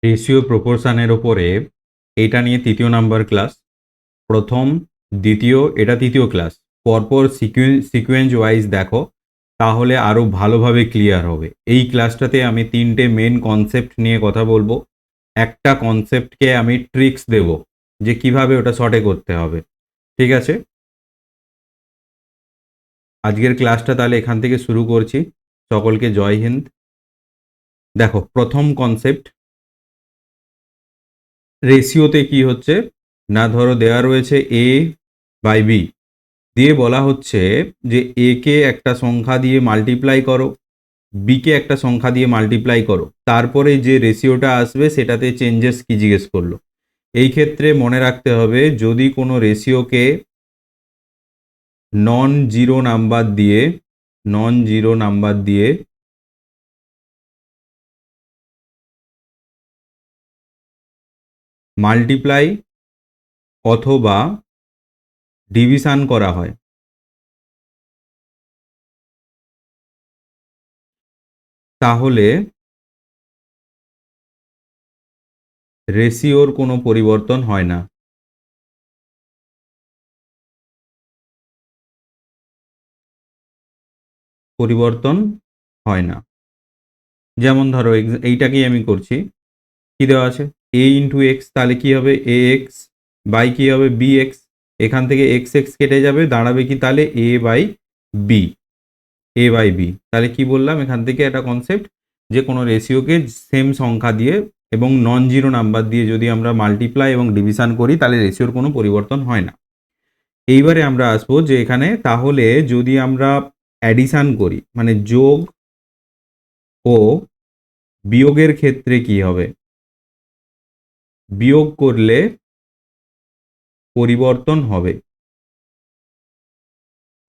Ratio প্রপোর্শনের ওপরে এইটা নিয়ে তৃতীয় নাম্বার ক্লাস। প্রথম, দ্বিতীয়, এটা তৃতীয় ক্লাস। পরপর সিকোয়েন্স ওয়াইজ দেখো, তাহলে আরও ভালোভাবে ক্লিয়ার হবে। এই ক্লাসটাতে আমি তিনটে মেন কনসেপ্ট নিয়ে কথা বলবো। একটা কনসেপ্টকে আমি ট্রিক্স দেব যে কিভাবে ওটা শর্টে করতে হবে। ঠিক আছে, আজকের ক্লাসটা তাহলে এখান থেকে শুরু করছি। সকলকে জয় হিন্দ। দেখো, প্রথম কনসেপ্ট, রেশিওতে কি হচ্ছে না, ধরো দেওয়া রয়েছে এ বাই বি, দিয়ে বলা হচ্ছে যে এ কে একটা সংখ্যা দিয়ে মাল্টিপ্লাই করো, বি কে একটা সংখ্যা দিয়ে মাল্টিপ্লাই করো, তারপরে যে রেশিওটা আসবে সেটাতে চেঞ্জেস কি জিজ্ঞেস করলো। এই ক্ষেত্রে মনে রাখতে হবে, যদি কোনো রেশিওকে নন জিরো নাম্বার দিয়ে মাল্টিপ্লাই অথবা ডিভিশন করা হয়, তাহলে রেশিওর কোনো পরিবর্তন হয় না। পরিবর্তন হয় না। যেমন ধরো এইটাকেই আমি করছি, কি দেওয়া আছে এ ইন্টু এক্স, তাহলে কি হবে এ এক্স বাই কি হবে বি এক্স। এখান থেকে এক্স এক্স কেটে যাবে, দাঁড়াবে কি তাহলে a by b. A by b, তাহলে কি বললাম এখান থেকে একটা কনসেপ্ট, যে কোনো রেশিওকে সেম সংখ্যা দিয়ে এবং নন জিরো নাম্বার দিয়ে যদি আমরা মাল্টিপ্লাই এবং ডিভিশন করি, তাহলে রেশিওর কোনো পরিবর্তন হয় না। এইবারে আমরা আসবো যে এখানে, তাহলে যদি আমরা অ্যাডিশন করি, মানে যোগ ও বিয়োগের ক্ষেত্রে কি হবে, বিয়োগ করলে পরিবর্তন হবে।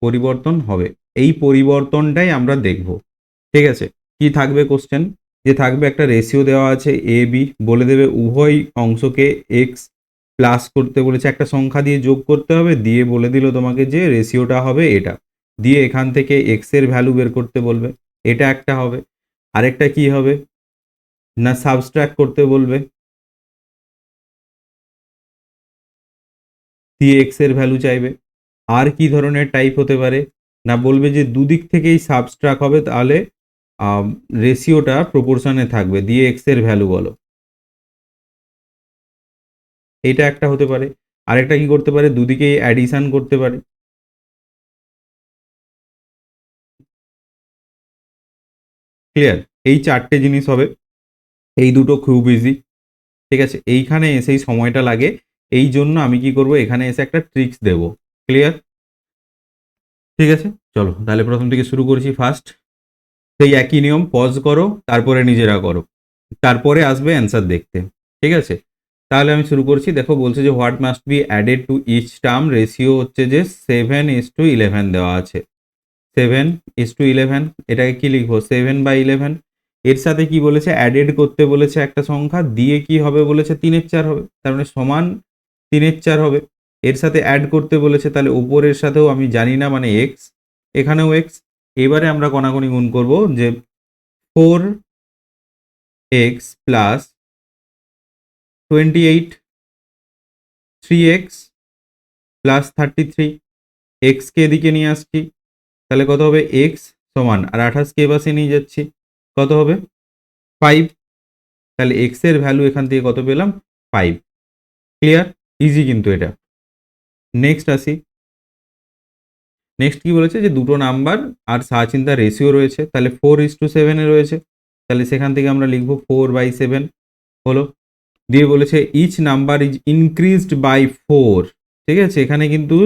পরিবর্তন হবে, এই পরিবর্তনটাই আমরা দেখব। ঠিক আছে, কি থাকবে কোশ্চেন, যে থাকবে একটা রেশিও দেওয়া আছে এ বি, বলে দেবে উভয় অংশকে এক্স প্লাস করতে বলেছে, একটা সংখ্যা দিয়ে যোগ করতে হবে, দিয়ে বলে দিল তোমাকে যে রেশিওটা হবে এটা, দিয়ে এখান থেকে এক্স এর ভ্যালু বের করতে বলবে। এটা একটা হবে। আরেকটা কি হবে না, সাবস্ট্রাক্ট করতে বলবে, দিয়ে এক্স এর ভ্যালু চাইবে। আর কি ধরনের টাইপ হতে পারে না, বলবে যে দুদিক থেকেই সাবস্ট্রাক্ট হবে, তাহলে রেশিওটা প্রপোর্শনে থাকবে, দিয়ে এক্স এর ভ্যালু বলো। এটা একটা হতে পারে। আরেকটা কি করতে পারে, দুদিকেই অ্যাডিশন করতে পারে। ক্লিয়ার, এই চারটে জিনিস হবে। এই দুটো খুব ইজি। ঠিক আছে, এইখানে এসেই সময়টা লাগে, এই জন্য আমি কি করব, এখানে এসে একটা ট্রিক্স দেব। ক্লিয়ার, ঠিক আছে, চলো তাহলে প্রথম থেকে শুরু করছি। ফার্স্ট, সেই একই নিয়ম, পজ করো, তারপরে নিজেরা করো, তারপরে আসবে অ্যান্সার দেখতে। ঠিক আছে, তাহলে আমি শুরু করছি। দেখো বলছে যে what must be added to each term, ratio হচ্ছে যে 7:11 দেওয়া আছে। 7:11, এটাকে কি লিখবো 7/11। এর সাথে কি বলেছে, অ্যাডেড করতে বলেছে একটা সংখ্যা, দিয়ে কি হবে বলেছে 3/4 হবে, তার মানে সমান 3/4 হবে। এর সাথে অ্যাড করতে বলেছে, তাহলে উপরের সাথেও আমি জানি না, মানে এক্স, এখানেও এক্স। এবারে আমরা কণাকণি গুণ করব, যে 4x প্লাস 28, 3x প্লাস 33, এক্সকে এদিকে নিয়ে আসছি, তাহলে কত হবে এক্স সমান, আর 28কে পাশে নিয়ে যাচ্ছি, কত হবে 5। তাহলে এক্স এর ভ্যালু এখান থেকে কত পেলাম 5। ক্লিয়ার, ইজি কিন্তু এটা। নেক্সট আসি, নেক্সট কি বলেছে, যে দুটো নাম্বার আর সাচিন্তা রেশিও রয়েছে, তাহলে 4:7 এ রয়েছে, তাহলে সেখান থেকে আমরা লিখবো 4/7 হলো। দিয়ে বলেছে each number is increased by 4। ঠিক আছে, এখানে কিন্তু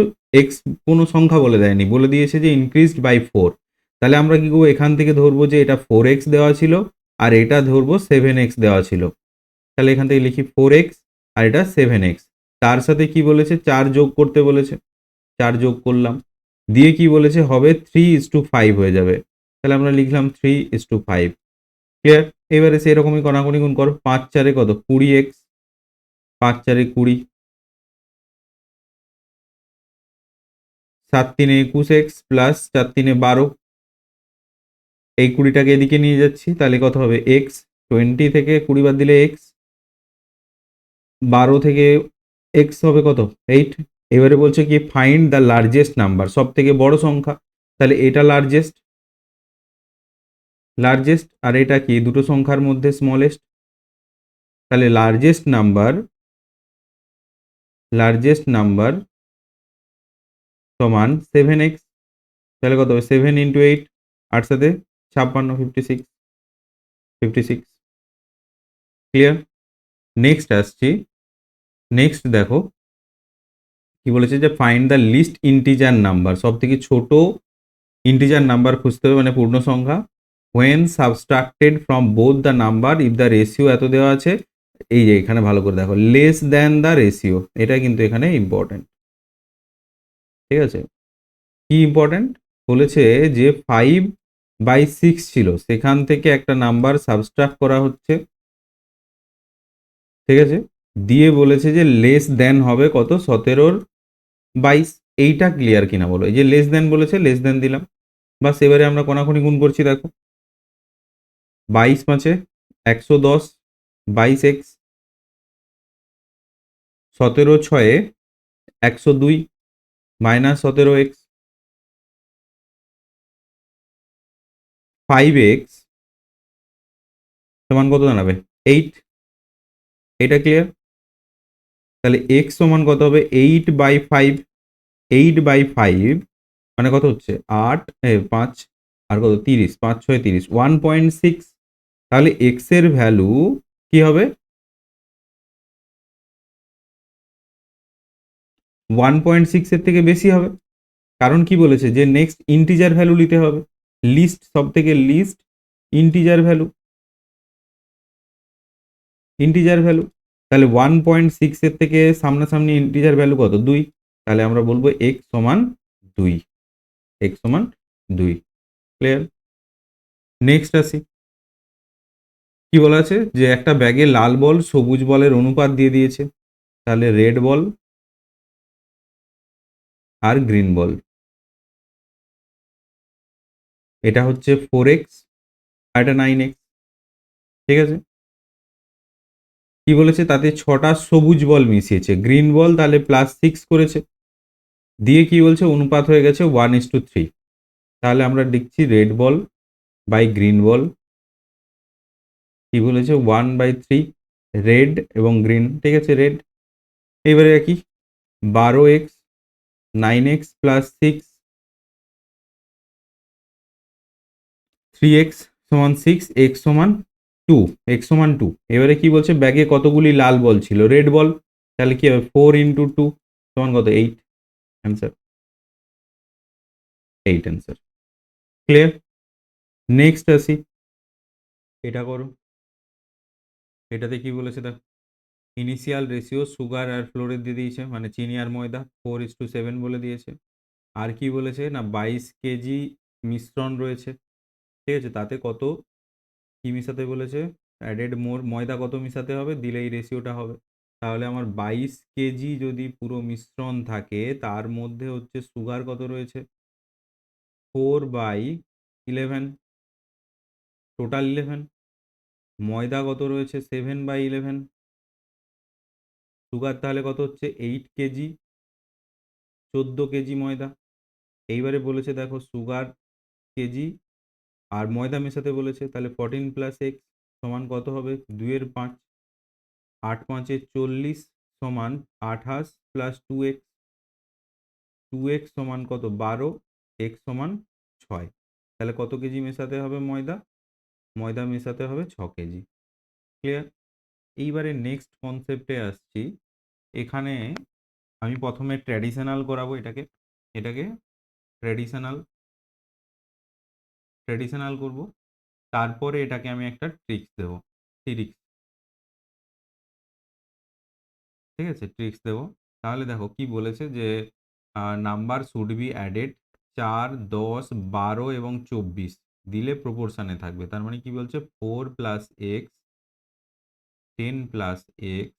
এক্স কোনো সংখ্যা বলে দেয়নি, বলে দিয়েছে যে ইনক্রিজড বাই 4। তাহলে আমরা কি করবো, এখান থেকে ধরবো যে এটা 4x দেওয়া ছিল, আর এটা ধরবো 7x দেওয়া ছিল। তাহলে এখান থেকে লিখি 4x, আর এটা 7x। তার সাথে কি বলেছে 4 যোগ করতে বলেছে, 4 যোগ করলাম, দিয়ে কি বলেছে হবে 3:5 হয়ে যাবে, তাহলে আমরা লিখলাম 3:5। ক্লিয়ার, এবারে সেরকমই কণাকণি গুণ করো, 5×4 কত 20x, 5×4 20, 7×3 21x প্লাস 4×3 12, এই 20টাকে এদিকে নিয়ে যাচ্ছি, তাহলে কত হবে এক্স, 20 থেকে 20 বাদ দিলে এক্স, 12 থেকে এক্স হবে কত 8। এবারে বলছে কি ফাইন্ড দ্য লার্জেস্ট নাম্বার, সব থেকে বড় সংখ্যা, তাহলে এটা লার্জেস্ট, লার্জেস্ট আর এটা কি দুটো সংখ্যার মধ্যে স্মলেস্ট, তাহলে লার্জেস্ট নাম্বার সমান 7x, তাহলে কত হবে 7 ইন্টু 8, 8 সাথে 56, 56, ক্লিয়ার। নেক্সট আসছি, নেক্সট দেখো কি বলেছে যে find the least integer number, সব থেকে ছোট ইন্টিজার নাম্বার খুঁজতে হবে মানে পূর্ণ সংখ্যা, when subtracted from both the number if the ratio এত দেওয়া আছে, এই যে এখানে ভালো করে দেখো লেস দ্যান দ্য রেশিও, এটা কিন্তু এখানে ইম্পর্টেন্ট, ঠিক আছে। কি ইম্পর্টেন্ট বলেছে যে 5/6 ছিল, সেখান থেকে একটা নাম্বার সাবস্ট্রাক্ট করা হচ্ছে, ঠিক আছে, দিয়ে বলেছে যে লেস দ্যান হবে কত 17/22, এইটা ক্লিয়ার কিনা বলো, এই যে লেস দ্যান বলেছে লেস দ্যান দিলাম, বাস এবারে আমরা কোনাকুনি গুণ করছি, দেখো 22 110, 22x, 17 102 মাইনাস 17x, 5x সমান কত দাঁড়াবে 8, এটা ক্লিয়ার। তাহলে x সমান কত হবে 8/5, 8/5 মানে কত হচ্ছে 5 আর কত 30, 5 6 30, 1.6, তাহলে x এর ভ্যালু কি হবে 1.6 এর থেকে বেশি হবে, কারণ কি বলেছে যে নেক্সট ইন্টিজার ভ্যালু নিতে হবে, লিস্ট সব থেকে least integer value, integer value, তাহলে 1.6 এর থেকে সামনাসামনি ইন্টিজার ভ্যালু কত 2, তাহলে আমরা বলবো x সমান 2, x সমান 2, ক্লিয়ার। নেক্সট আসি, কি বলা আছে যে একটা ব্যাগে লাল বল সবুজ বলের অনুপাত দিয়ে দিয়েছে, তাহলে রেড বল আর গ্রিন বল, এটা হচ্ছে 4x আর এটা 9x, ঠিক আছে। কি বলেছে তাতে 6টা সবুজ বল মিশিয়েছে, গ্রিন বল তাহলে +6 করেছে, দিয়ে কি বলছে অনুপাত হয়ে গেছে 1:3, তাহলে আমরা লিখছি red ball by green ball, কি বলেছে 1/3 রেড এবং গ্রিন, ঠিক আছে রেড। এবারে কি 12x 9x + 6, 3x সমান 6, x সমান 2, x সমান 2, এবারে কি বলছে ব্যাগে কতগুলি লাল বল ছিল রেড বল, তাহলে কি হবে 4 × 2 সমান কত 8, অ্যান্সার 8, অ্যান্সার ক্লিয়ার। নেক্সট আসি, এটা করো, এটাতে কি বলেছে দেখো ইনিশিয়াল রেশিও সুগার আর ফ্লোরের দিয়ে দিয়েছে মানে চিনি আর ময়দা 4:7 বলে দিয়েছে, আর কি বলেছে না 22 কেজি মিশ্রণ রয়েছে, ঠিক আছে, তাতে কত কি মিশাতে বলেছে অ্যাডেড মোর ময়দা কত মিশাতে হবে দিলে এই রেশিওটা হবে, তাহলে আমার 22 কেজি যদি পুরো মিশ্রণ থাকে তার মধ্যে হচ্ছে সুগার কত রয়েছে 4/11, টোটাল 11, ময়দা কত রয়েছে 7/11, সুগার তাহলে কত হচ্ছে 8 কেজি, 14 কেজি ময়দা। এইবারে বলেছে দেখো সুগার কেজি আর ময়দা মেশাতে বলেছে, তাহলে 14 + x সমান কত হবে 2 এর 5, 8 5 40 সমান 28 + 2x, 2x সমান কত 12, x সমান 6, তাহলে কত কেজি মেশাতে হবে ময়দা, ময়দা মেশাতে হবে 6 কেজি, ক্লিয়ার। এইবারে নেক্সট কনসেপ্টে আসছি, এখানে আমি প্রথমে ট্র্যাডিশনাল করাবো এটাকে, এটাকে ট্র্যাডিশনাল ট্র্যাডিশনাল করব, তারপরে এটাকে আমি একটা ট্রিক্স দেবো, ট্রিক্স, ঠিক আছে ট্রিক্স দেবো। তাহলে দেখো কি বলেছে যে নাম্বার শুড বি অ্যাডেড 4 10 12 এবং 24 দিলে প্রপোর্শনে থাকবে, তার মানে কি বলছে 4 + x 10 + x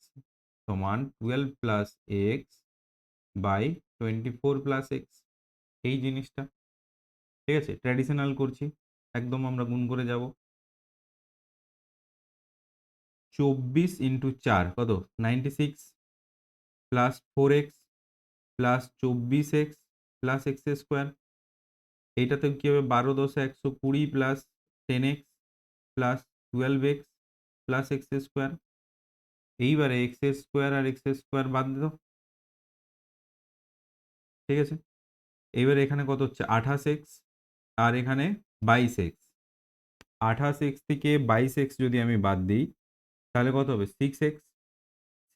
সমান 12 + x বাই 24 + x, এই জিনিসটা, ঠিক আছে ট্র্যাডিশনাল করছি, একদম আমরা গুণ করে যাব, 24 ইন্টু 4 কত 96 plus 4x plus 24x plus x square. এইটাতে কি হবে 12 × 10 = 120 plus 10x plus 12x plus x square. এইবারে এক্স স্কোয়ার আর এক্স স্কোয়ার বাদ দাও, ঠিক আছে। এইবারে এখানে কত হচ্ছে 28x আর এখানে 22x। 28x থেকে 22x যদি আমি বাদ দিই তাহলে কত হবে 6x।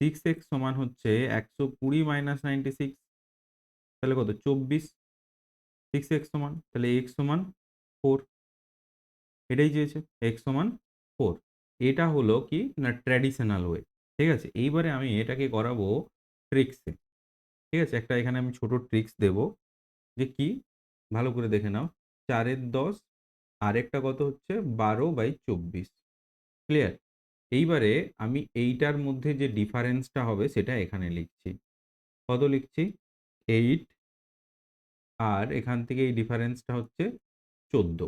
6x সমান হচ্ছে 120 মাইনাস 96, তাহলে কত 24। 6x সমান তাহলে x সমান 4, এটাই চেয়েছে x সমান 4। এটা হলো কি না ট্র্যাডিশনাল ওয়ে, ঠিক আছে। এইবারে আমি এটাকে করাবো ট্রিক্সে, ঠিক আছে। একটা এখানে আমি ছোট ট্রিক্স দেব যে কি ভালো করে দেখে নাও। 4-এর 10 আর একটা কত হচ্ছে 12/24, ক্লিয়ার। এইবারে আমি এইটার মধ্যে যে ডিফারেন্সটা হবে সেটা এখানে লিখছি। কত লিখছি 8, আর এখান থেকে এই ডিফারেন্সটা হচ্ছে 14।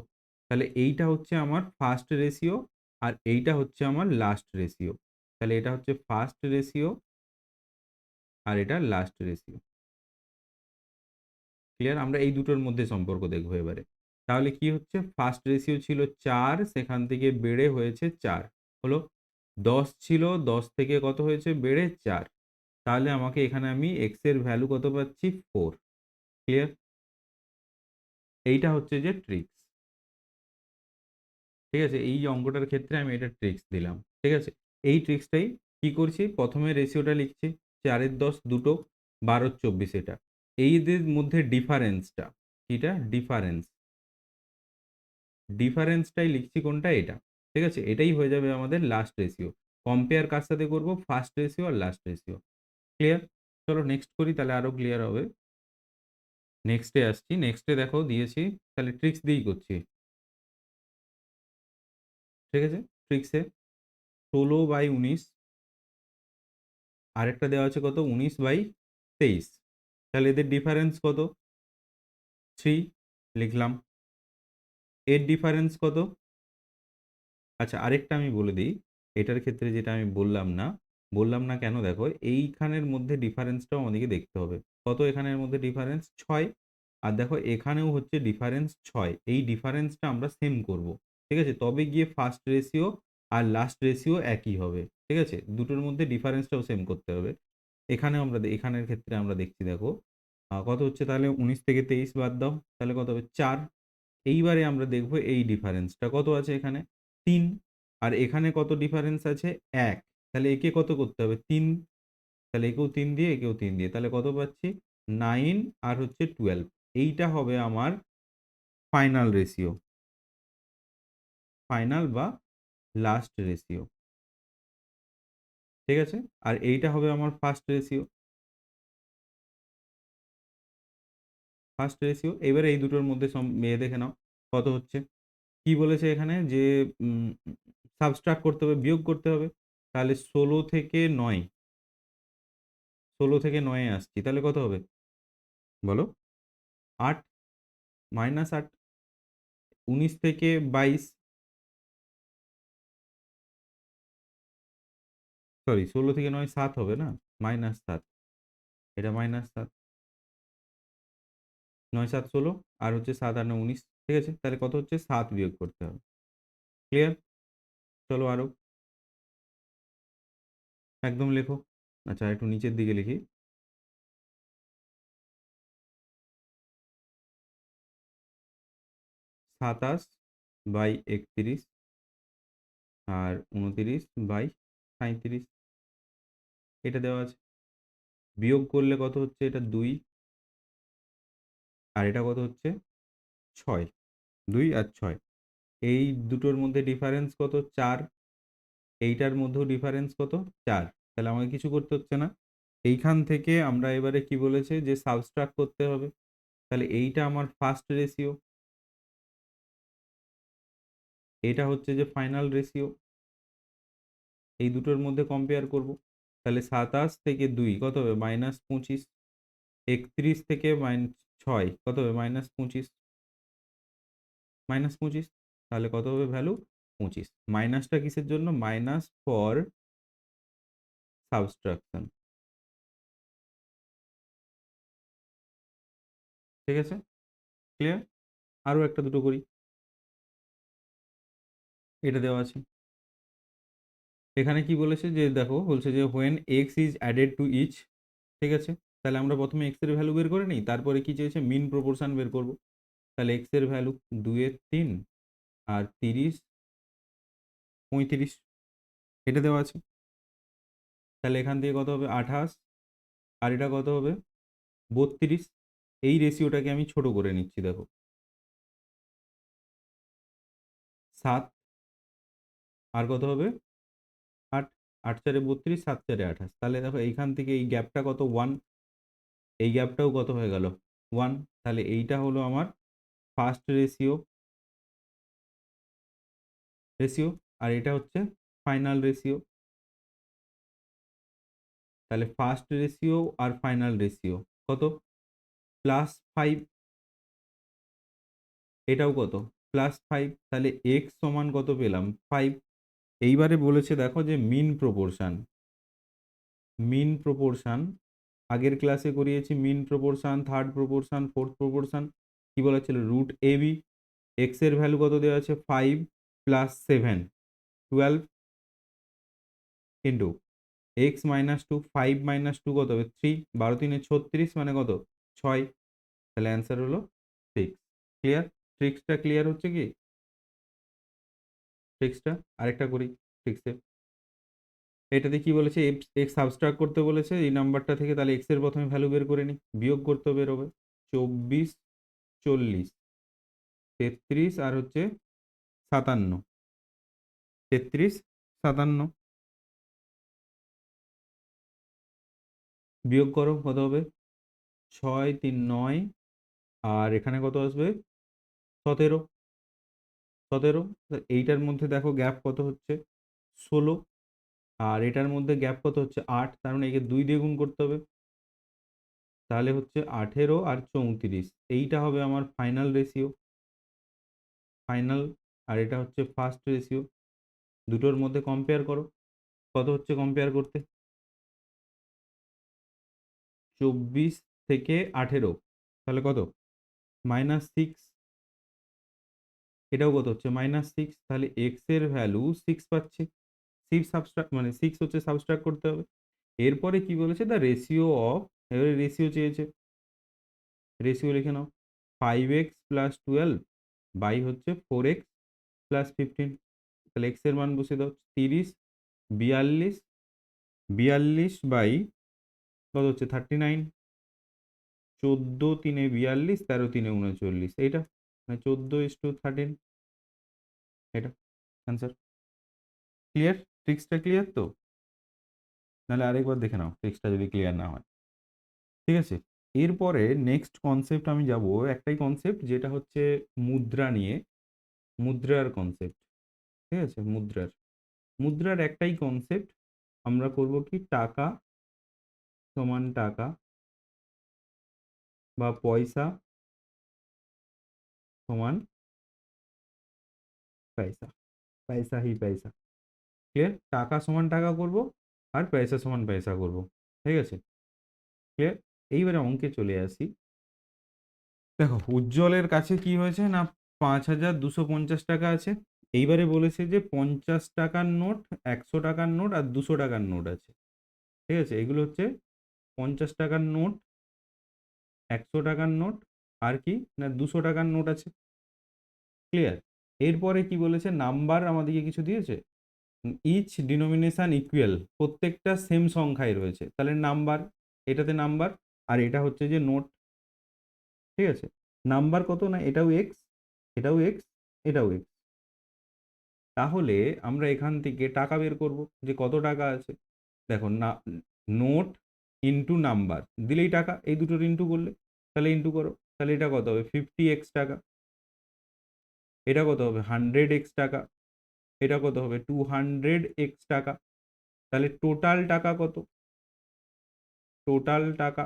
তাহলে এইটা হচ্ছে আমার ফার্স্ট রেশিও আর এইটা হচ্ছে আমার লাস্ট রেশিও। তাহলে এটা হচ্ছে ফার্স্ট রেশিও আর এটা লাস্ট রেশিও, ক্লিয়ার। আমরা এই দুটোর মধ্যে সম্পর্ক দেখবো এবারে। তাহলে কি হচ্ছে ফার্স্ট রেশিও ছিল 4, সেখান থেকে বেড়ে হয়েছে 4 হলো। 10 ছিল, 10 থেকে কত হয়েছে বেড়ে 4। তাহলে আমাকে এখানে আমি x এর ভ্যালু কত পাচ্ছি 4, ক্লিয়ার। এইটা হচ্ছে যে ট্রিক্স, ঠিক আছে। এই অঙ্কটার ক্ষেত্রে আমি এটা ট্রিক্স দিলাম, ঠিক আছে। এই ট্রিক্সটাই কি করছি, প্রথমে রেশিওটা লিখছি 4-এর 10 দুটো, 12-র 24 এটা। এইদের মধ্যে ডিফারেন্সটা কিটা ডিফারেন্স, ডিফারেন্সটাই লিখছি কোনটা এটা, ঠিক আছে। এটাই হয়ে যাবে আমাদের লাস্ট রেশিও। কম্পেয়ার কার সাথে করব ফার্স্ট রেশিও আর লাস্ট রেশিও, ক্লিয়ার। চলো নেক্সট করি তাহলে আরো ক্লিয়ার হবে। নেক্সটে আসছি, নেক্সটে দেখো দিয়েছি তাহলে ট্রিক্স দিয়েই করছি, ঠিক আছে। ট্রিক্সে 16/19 আরেকটা দেওয়া আছে কত 19/23, তাহলে এদের ডিফারেন্স কত 3 লিখলাম। এর ডিফারেন্স কত, আচ্ছা আরেকটা আমি বলে দিই। এটার ক্ষেত্রে যেটা আমি বললাম না কেন দেখো, এইখানের মধ্যে ডিফারেন্সটাও আমাদেরকে দেখতে হবে। কত এখানের মধ্যে ডিফারেন্স 6, আর দেখো এখানেও হচ্ছে ডিফারেন্স 6। এই ডিফারেন্সটা আমরা সেম করব, ঠিক আছে। তবে গিয়ে ফার্স্ট রেশিও আর লাস্ট রেশিও একই হবে, ঠিক আছে। দুটোর মধ্যে ডিফারেন্সটাও সেম করতে হবে। এখানেও আমরা এখানের ক্ষেত্রে আমরা দেখছি দেখো কত হচ্ছে, তাহলে 19 থেকে 23 বাদ দাও তাহলে কত হবে 4। এইবারে আমরা দেখব এই ডিফারেন্সটা কত আছে এখানে 3, আর এখানে কত ডিফারেন্স আছে 1। তাহলে একে কত করতে হবে 3, তাহলে একেও 3 দিয়ে একেও 3 দিয়ে, তাহলে কত পাচ্ছি 9 আর হচ্ছে 12। এইটা হবে আমার ফাইনাল রেশিও, ফাইনাল বা লাস্ট রেশিও, ঠিক আছে। আর এইটা হবে আমার ফার্স্ট রেশিও, ফার্স্ট রেশিও। এবারে এই দুটোর মধ্যে দেখে নাও কত হচ্ছে। কি বলেছে এখানে যে সাবট্রাক্ট করতে হবে, বিয়োগ করতে হবে। তাহলে 16 থেকে 9, 16 থেকে 9 এ আসছি, তাহলে কত হবে বলো 8 মাইনাস 8। 19 থেকে 22, সরি 16 থেকে 9 7 হবে না, মাইনাস 7, এটা মাইনাস 7। 9 7 16 আর হচ্ছে 7 আর 9 19, ঠিক আছে। তাহলে কত হচ্ছে 7 বিয়োগ করতে হবে, ক্লিয়ার। চলো আরো একদম লেখো। আচ্ছা একটু নিচের দিকে লিখি। 27/31 আর 29/37, এটা দেওয়া আছে। বিয়োগ করলে কত হচ্ছে এটা 2, আর এটা কত হচ্ছে 6, 2 আর 6। এই দুটোর মধ্যে ডিফারেন্স কত 4, এইটার মধ্যেও ডিফারেন্স কত 4। তাহলে আমাকে কিছু করতে হচ্ছে না। এইখান থেকে আমরা এবারে কি বলেছে যে সাবট্রাক্ট করতে হবে। তাহলে এইটা আমার ফার্স্ট রেশিও, এটা হচ্ছে যে ফাইনাল রেশিও। এই দুটোর মধ্যে কম্পেয়ার করব। তাহলে 27 থেকে 2 কত হবে -25, 31 থেকে 6 কত হবে -25, -25। তাহলে কত হবে ভ্যালু 25। মাইনাসটা কিসের জন্য, মাইনাস ফর সাবস্ট্রাকশন। ঠিক আছে, ক্লিয়ার? আরও একটা দুটো করি, এটা দেওয়া আছে। এখানে কি বলেছে যে দেখো, বলছে যে when x is added to each, ঠিক আছে? তাহলে আমরা প্রথমে এক্স এর ভ্যালু বের করে নিই, তারপরে কি চেয়েছে, মিন প্রপোর্শন বের করব। তাহলে এক্স এর ভ্যালু 2/3 আর 30, 35, এটা দেওয়া আছে। তাহলে এখান থেকে কত হবে, 28, আর এটা কত হবে, 32। এই রেশিওটাকে আমি ছোট করে নিচ্ছি, দেখো 7, আর কত হবে 8, 8 4 32, 7 4 28। তাহলে দেখো এইখান থেকে এই গ্যাপটা কত, 1, এই গ্যাপটাও কত হয়ে গেল, 1। তাহলে এইটা হলো আমার ফার্স্ট রেশিও, আর এটা হচ্ছে ফাইনাল রেশিও। তাহলে ফার্স্ট রেশিও আর ফাইনাল রেশিও কত, +5, এটাও কত, +5। তাহলে এক্স সমান কত পেলাম, 5। এইবারে বলেছে দেখো যে মিন প্রপোর্শন আগের ক্লাসে করিয়েছি, mean proportion, third proportion, fourth proportion. কি বলা ছিল, √AB। এক্স এর ভ্যালু কত দেওয়া আছে, 5 + 7, 12, ইন্টু এক্স -2, 5 - 2 কত হবে, 3, 12 3 36, মানে কত, 6। তাহলে অ্যান্সার হলো 6। ক্লিয়ার? ট্রিক্সটা ক্লিয়ার হচ্ছে কি, ট্রিক্সটা আরেকটা করি। ট্রিক্সে এটাতে কি বলেছে, এক্স সাবস্ট্রাক্ট করতে বলেছে এই নাম্বারটা থেকে। তাহলে এক্স এর প্রথমে ভ্যালু বের করে নিই, বিয়োগ করতে বেরোবে 24, 40, 33, আর হচ্ছে 57, 33, 57, বিয়োগ করো কত হবে, 6 3 9, আর এখানে কত আসবে, 17, 17। এইটার মধ্যে দেখো গ্যাপ কত হচ্ছে, 16, আর এটার মধ্যে গ্যাপ কত হচ্ছে, 8। তার মানে একে 2 দিয়ে গুণ করতে হবে। তাহলে হচ্ছে 18 আর 34, এইটা হবে আমার ফাইনাল রেশিও, ফাইনাল। আর এটা হচ্ছে ফার্স্ট রেশিও। দুটোর মধ্যে কম্পেয়ার করো, কত হচ্ছে কম্পেয়ার করতে, 24 থেকে 18, তাহলে কত, -6। এটাও কত হচ্ছে, -6। তাহলে এক্স এর ভ্যালু 6 পাচ্ছি। 6 সাবস্ট্রাক্ট, মানে 6 হচ্ছে সাবস্ট্রাক্ট করতে হবে। এরপরে কি বলেছে, দ্য রেশিও অফ, এবারে রেশিও চেয়েছে, রেশিও লিখে নাও, 5x + 12 বাই হচ্ছে 4x + 15। তাহলে এক্স এর মান বসিয়ে দাও, 30, 42, 42 বাই কত হচ্ছে, 39, 14 3 42, 13 3 39, এইটা মানে 14:13, এটা অ্যান্সার। ক্লিয়ার? ট্রিক্সটা ক্লিয়ার তো? নাহলে আরেকবার দেখে নাও ট্রিক্সটা যদি ক্লিয়ার না হয়। ঠিক আছে, এরপরে নেক্সট কনসেপ্ট আমি যাব, একটাই কনসেপ্ট, যেটা হচ্ছে মুদ্রা নিয়ে, মুদ্রার কনসেপ্ট। ঠিক আছে, মুদ্রার একটাই কনসেপ্ট, আমরা করব কি, টাকা সমান টাকা, বা পয়সা সমান পয়সা, পয়সা হি পয়সা। ক্লিয়ার? টাকা সমান টাকা করব, আর পয়সা সমান পয়সা করব। ঠিক আছে, ক্লিয়ার? এইবারে অঙ্কে চলে আসি। দেখো, উজ্জ্বলের কাছে কি হয়েছে না, 5,250 টাকা আছে। এইবারে বলেছে যে 50 টাকার নোট, 100 টাকার নোট, আর 200 টাকার নোট আছে। ঠিক আছে, এগুলো হচ্ছে 50 টাকার নোট, 100 টাকার নোট, আর কি না 200 টাকার নোট আছে। ক্লিয়ার? এরপরে কি বলেছে, নাম্বার আমাদেরকে কিছু দিয়েছে, ইচ ডিনোমিনেশন ইকুয়াল, প্রত্যেকটা সেম সংখ্যায় রয়েছে। তাহলে নাম্বার, এটাতে নাম্বার, আর এটা হচ্ছে যে নোট। ঠিক আছে, নাম্বার কত না, এটাও এক্স, এটাও এক্স, এটাও এক্স। তাহলে আমরা এখান থেকে টাকা বের করব, যে কত টাকা আছে। দেখো না, নোট ইন্টু নাম্বার দিলেই টাকা, এই দুটোর ইন্টু করলে, তাহলে ইন্টু করো, তাহলে এটা কত হবে, 50x টাকা। এটা কত হবে, 100x টাকা। এটা কত হবে, 200x টাকা। তাহলে টোটাল টাকা কত, টোটাল টাকা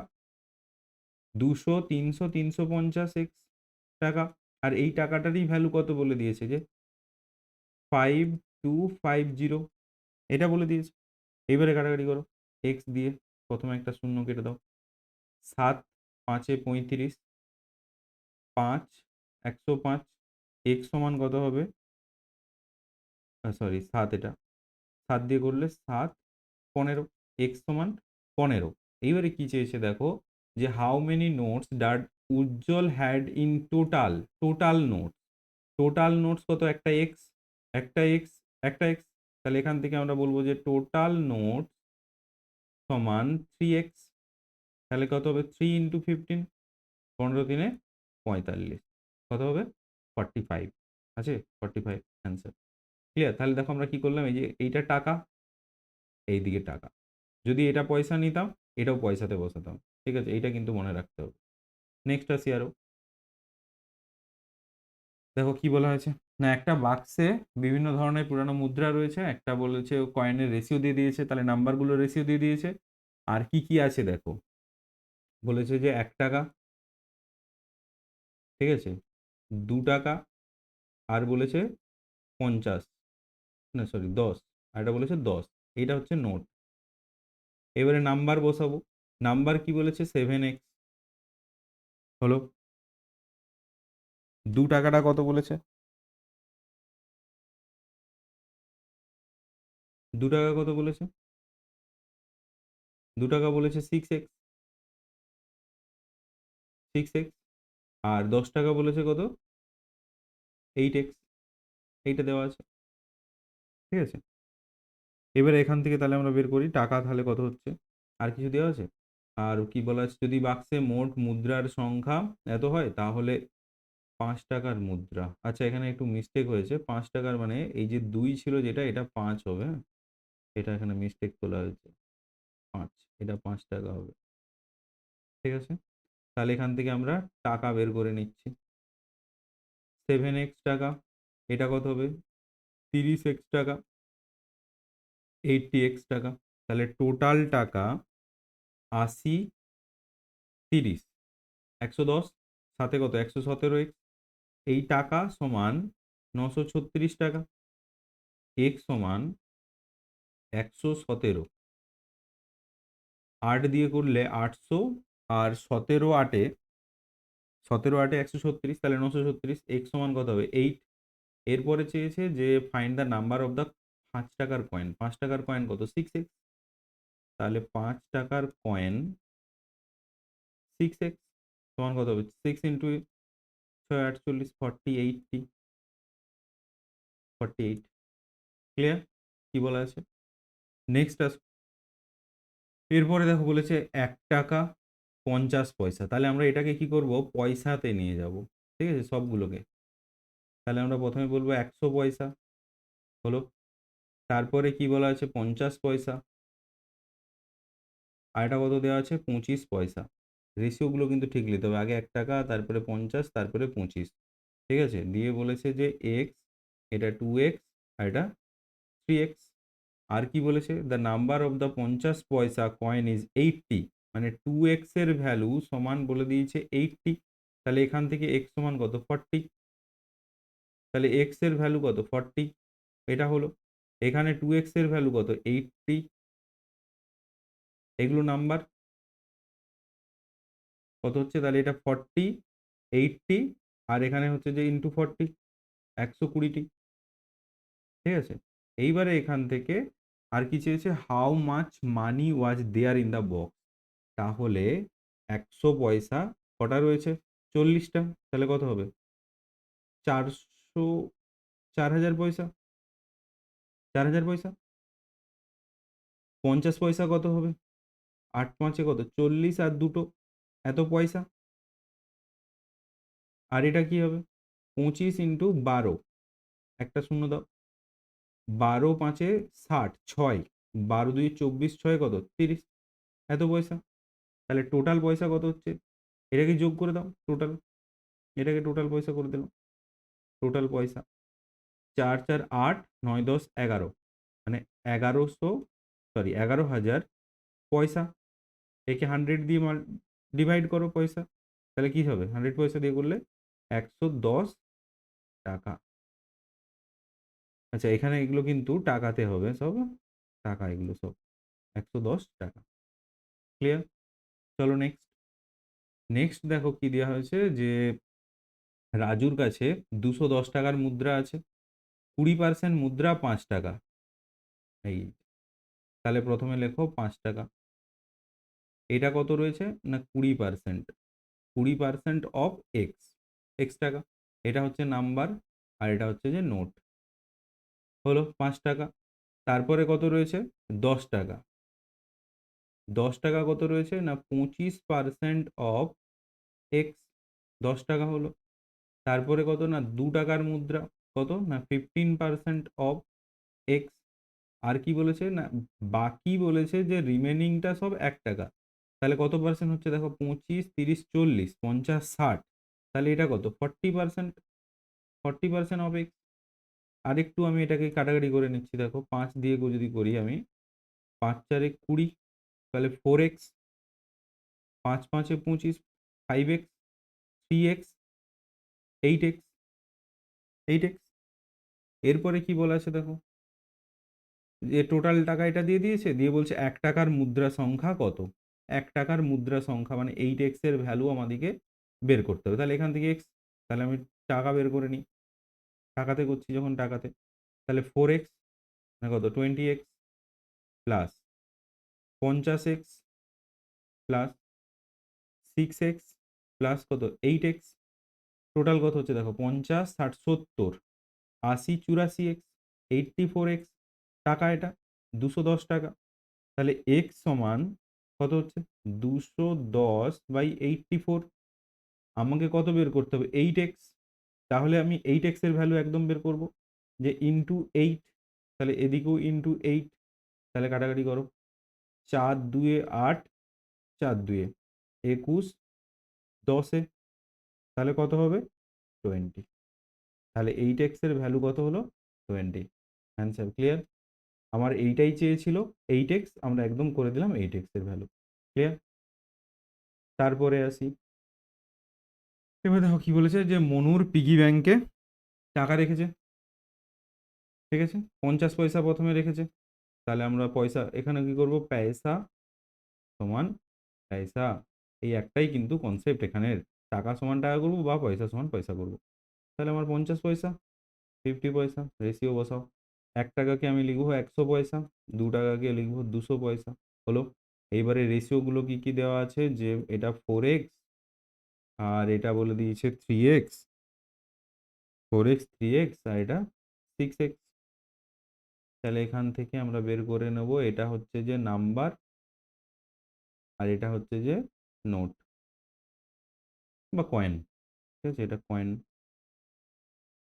200, 300, 350x টাকা। আর এই টাকাটারই ভ্যালু কত বলে দিয়েছে, যে 5250, এটা বলে দিয়েছে। এইবারে কাটাকাটি করো, এক্স দিয়ে প্রথমে একটা শূন্য কেটে দাও। 7 5 এ 35, 5 105, এক্স সমান কত হবে? সরি 7, এটা 7 দিয়ে করলে 7 15, এক্স সমান 15। এইবারে কি চেয়েছে দেখো, যে how many notes did Ujjwal had in total, total notes, total notes কত? একটা এক্স, একটা এক্স, একটা এক্স। তাহলে এখান থেকে আমরা বলবো যে টোটাল নোটস সমান 3x। তাহলে কত হবে? 3 ইন্টু 15, 15 দিনে 45, কত হবে? 45 আছে, 45 অ্যান্সার। ক্লিয়ার? তাহলে দেখো আমরা কি করলাম, এই যে এইটা টাকা, এইদিকে টাকা, যদি এটা পয়সা নিতাম এটাও পয়সাতে বসাতাম। ঠিক আছে, এইটা কিন্তু মনে রাখতে হবে। নেক্সট আসি আরো, দেখো কি বলা হয়েছে না, একটা বাক্সে বিভিন্ন ধরনের পুরানো মুদ্রা রয়েছে, একটা বলেছে কয়েনের রেশিও দিয়ে দিয়েছে, তাহলে নাম্বারগুলো রেশিও দিয়ে দিয়েছে। আর কি কি আছে দেখো, বলেছে যে 1 টাকা, ঠিক আছে, 2 টাকা, আর বলেছে 50, না সরি 10, আর এটা বলেছে 10। এইটা হচ্ছে নোট। এবারে নাম্বার বসাবো, নাম্বার কি বলেছে? 7x হলো। 2 টাকাটা কত বলেছে? 2 টাকা কত বলেছে? 2 টাকা বলেছে 6x, 6x। আর 10 টাকা বলেছে কত? 8x, এইটা দেওয়া আছে। ঠিক আছে, এবারে এখান থেকে তাহলে আমরা বের করি টাকা তাহলে কত হচ্ছে। আর কিছু দেওয়া আছে? আর কি বলা আছে, যদি বাক্সে মোট মুদ্রার সংখ্যা এত হয় তাহলে 5 টাকার মুদ্রা, আচ্ছা এখানে একটু মিস্টেক হয়েছে, 5 টাকার মানে এই যে 2 ছিল যেটা, এটা 5 হবে, হ্যাঁ এটা এখানে মিস্টেক তোলা হয়েছে, 5, এটা 5 টাকা হবে। ঠিক আছে, তাহলে এখান থেকে আমরা টাকা বের করে নিচ্ছি। 7x টাকা, এটা কত হবে? 30x টাকা, 80x টাকা। তাহলে টোটাল টাকা 80, 30, 110, সাথে কত? 117x। এই টাকা সমান 936 টাকা, x সমান 117, 8 দিয়ে করলে 800, আর 17 8 এ, 17 8 এ 136, তাহলে 936, এক্স সমান কত হবে? 8। এরপরে চেয়েছে যে find the number of the 5 টাকার কয়েন, 5 টাকার কয়েন কত? 6x। তাহলে 5 টাকার কয়েন 6x সমান কত হবে? 6 ইন্টু 6 48, 40, 48। ক্লিয়ার? কি বলা আছে? নেক্সট আস, এরপরে দেখো বলেছে 1 টাকা 50 পয়সা, তাহলে আমরা এটাকে কি করব? পয়সাতে নিয়ে যাব। ঠিক আছে, সবগুলোকে। তাহলে আমরা প্রথমে বলবো 100 পয়সা হলো, তারপরে কি বলা আছে? 50 পয়সা, আর এটা কত দেওয়া আছে? 25 পয়সা। রেশিওগুলো কিন্তু ঠিক নিতে হবে, আগে 1 টাকা, তারপরে 50, তারপরে 25। ঠিক আছে, দিয়ে বলেছে যে এক্স, এটা 2x, আর এটা 3x। আর কি বলেছে? দ্য নাম্বার অফ দ্য 50 পয়সা কয়েন ইজ 80, মানে 2x এর ভ্যালু সমান বলে দিয়েছে 80। তাহলে এখান থেকে x সমান কত? 40। তাহলে x এর ভ্যালু কত? 40, এটা হলো। এখানে 2x এর ভ্যালু কত? 80। এগুলো নাম্বার কত হচ্ছে? তাহলে এটা 40, 80, আর এখানে হচ্ছে যে ইন্টু 40, 120টি। ঠিক আছে, এইবারে এখান থেকে আর কি চেয়েছে? How much money was there in the box. তাহলে 100 পয়সা কটা রয়েছে? 40টা। তাহলে কত হবে? 400, 4000 পয়সা, 4000 পয়সা। 50 পয়সা কত হবে? 8 5 কত? 40, আর দুটো এত পয়সা। আর এটা কি হবে? 25 ইন্টু 12, একটা শূন্য দাও, 12 5 60, 6, 12 2 24, 6 কত? 30, এত পয়সা। তাহলে টোটাল পয়সা কত হচ্ছে? এটাকে যোগ করে দাও টোটাল, এটাকে টোটাল পয়সা করে দিলাম। টোটাল পয়সা 4 4 8 9 10 11, মানে 1100, সরি 11,000 পয়সা। একে 100 দিয়ে ডিভাইড করো পয়সা, তাহলে কি হবে? 100 পয়সা দিয়ে করলে 110 টাকা। আচ্ছা, এখানে এগুলো কিন্তু টাকাতে হবে সব, টাকা এগুলো সব 110 টাকা। ক্লিয়ার? চলো নেক্সট। নেক্সট দেখো কি দেওয়া হয়েছে যে রাজুর কাছে 210 টাকার মুদ্রা আছে, 20% মুদ্রা 5 টাকা। এই, তাহলে প্রথমে লেখো 5 টাকা। এটা কত রয়েছে না 20%, 20% অফ এক্স, এক্স টাকা। এটা হচ্ছে নাম্বার আর এটা হচ্ছে যে নোট, হলো 5 টাকা। তারপরে কত রয়েছে 10 টাকা, 10 টাকা কত রয়েছে না 25% অফ এক্স, 10 টাকা হলো। তারপরে কত না 2 টাকার মুদ্রা, কত না 15% অফ এক্স। আর কি বলেছে না বাকি বলেছে যে রিমেনিংটা সব 1 টাকা। তাহলে কত পার্সেন্ট হচ্ছে দেখো 25, 30, 40, 50, 60, তাহলে এটা কত 40%, 40% অফ এক্স। আরেকটু আমি এটাকে কাটাকাটি করে নিচ্ছি, দেখো 5 দিয়ে যদি করি আমি, 5 4 20, তাহলে 4x, 5 5 25, 5x, 3x, 8x, 8x। এরপরে কি বলা আছে দেখো, যে টোটাল টাকা এটা দিয়ে দিয়েছে, দিয়ে বলছে 1 টাকার মুদ্রা সংখ্যা কত। 1 টাকার মুদ্রা সংখ্যা মানে 8x এর ভ্যালু আমাদেরকে বের করতে হবে। তাহলে এখান থেকে এক্স, তাহলে আমি টাকা বের করে নিই, টাকাতে করছি যখন টাকাতে, তাহলে 4x না কত 20x plus 50x plus 6x plus কত 8x। টোটাল কত হচ্ছে দেখো 50, 60, 70, 80, 84x, 84x টাকা। এটা 210 টাকা। তাহলে x সমান কত হচ্ছে 210/84। আমাকে কত বের করতে হবে 8x। তাহলে আমি 8x এর ভ্যালু একদম বের করব, যে ইন্টু 8, তাহলে এদিকেও ইন্টু 8। তাহলে কাটাকাটি করো, 4 2 8, 4 2 21, 10, তাহলে কত হবে 20। তাহলে 8x এর ভ্যালু কত হলো 20। Answer clear? আমার এইটাই চেয়েছিল 8x, আমরা একদম করে দিলাম 8x এর ভ্যালু। ক্লিয়ার? তারপরে আসি, এবার দেখো কি বলেছে যে মনুর পিগি ব্যাংকে টাকা রেখেছে, ঠিক আছে 50 পয়সা প্রথমে রেখেছে। তাহলে আমরা পয়সা এখানে কি করব, পয়সা সমান পয়সা, এই একটাই কিন্তু কনসেপ্ট এখানে, টাকা সমান টাকা করবো বা পয়সা সমান পয়সা করবো। তাহলে আমার 50 পয়সা, 50 পয়সা, রেশিও বসাও। 1 টাকাকে আমি লিখবো 100 পয়সা, 2 টাকাকে লিখবো 200 পয়সা, হলো। এইবারে রেশিওগুলো কি কি দেওয়া আছে, যে এটা 4x আর এটা বলে দিয়েছে 3x, 4x 3x আর এটা 6x। তাহলে এখান থেকে আমরা বের করে নেব, এটা হচ্ছে যে নাম্বার আর এটা হচ্ছে যে নোট বা কয়েন, ঠিক আছে, এটা কয়েন।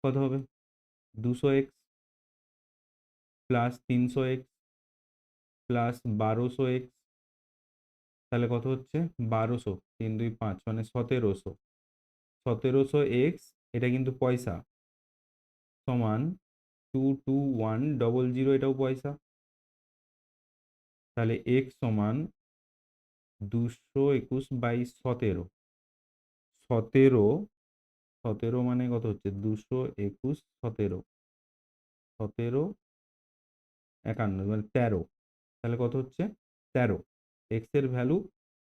কত হবে 200x plus 300x plus 1200x, তাহলে কত হচ্ছে 1200, 3 2 5 মানে 1700, 1700x, এটা কিন্তু পয়সা, সমান 22100, এটাও পয়সা। তাহলে x সমান 221/17, 17, 17 মানে কত হচ্ছে 221, 17, 17 51 মানে 13, তাহলে কত হচ্ছে 13, এক্স এর ভ্যালু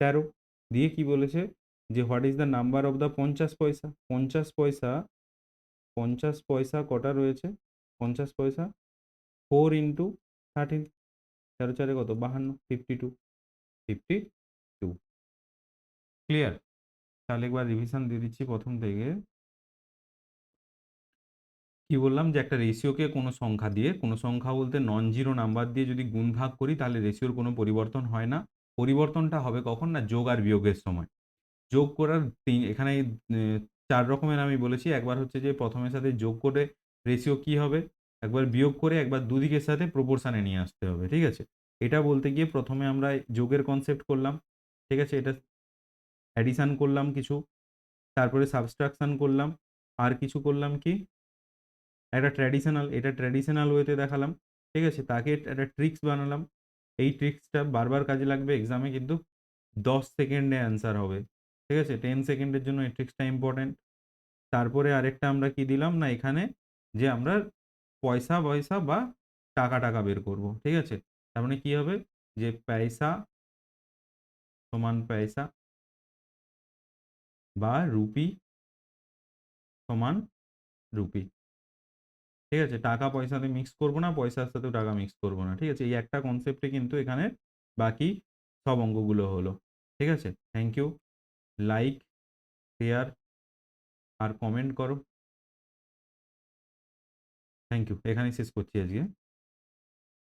13। দিয়ে কি বলেছে যে what is the number of the 50 পয়সা। 50 পয়সা, 50 পয়সা কটা রয়েছে 50 পয়সা, 4 ইন্টু 13, 13 4 কত 52, 52, 52। ক্লিয়ার? তাহলে একবার রিভিশন দিয়ে দিচ্ছি প্রথম থেকে। কি বললাম যে একটা রেশিওকে কোনো সংখ্যা দিয়ে, কোনো সংখ্যা বলতে নন জিরো নাম্বার দিয়ে যদি গুণ ভাগ করি তাহলে রেশিওর কোনো পরিবর্তন হয় না। পরিবর্তনটা হবে কখন না যোগ আর বিয়োগের সময়। যোগ করার এখানে 4 রকমের আমি বলেছি। একবার হচ্ছে যে প্রথমের সাথে যোগ করে রেশিও কি হবে, একবার বিয়োগ করে, একবার দুদিকের সাথে প্রপোর্শনে নিয়ে আসতে হবে, ঠিক আছে। এটা বলতে গিয়ে প্রথমে আমরা যোগের কনসেপ্ট করলাম, ঠিক আছে, এটা অ্যাডিশন করলাম কিছু, তারপরে সাবট্রাকশন করলাম, আর কিছু করলাম কি একটা ট্র্যাডিশনাল, এটা ট্র্যাডিশনাল ওয়েতে দেখালাম, ঠিক আছে, তাকে একটা ট্রিক্স বানালাম। এই ট্রিক্সটা বারবার কাজে লাগবে এক্সামে, কিন্তু 10 সেকেন্ডে অ্যান্সার হবে, ঠিক আছে, 10 সেকেন্ডের জন্য এই ট্রিক্সটা ইম্পর্টেন্ট। তারপরে আরেকটা আমরা কি দিলাম না এখানে, যে আমরা পয়সা পয়সা বা টাকা টাকা বের করব, ঠিক আছে। তার মানে কি হবে যে পয়সা সমান পয়সা বা রুপি সমান রুপি। ঠিক আছে, টাকা পয়সাতে মিক্স করবো না, পয়সার সাথেও টাকা মিক্স করবো না। ঠিক আছে, এই একটা কনসেপ্টে কিন্তু এখানে বাকি সব অঙ্কগুলো হলো। ঠিক আছে, থ্যাংক ইউ। লাইক, শেয়ার আর কমেন্ট করো। থ্যাংক ইউ, এখানেই শেষ করছি আজকে।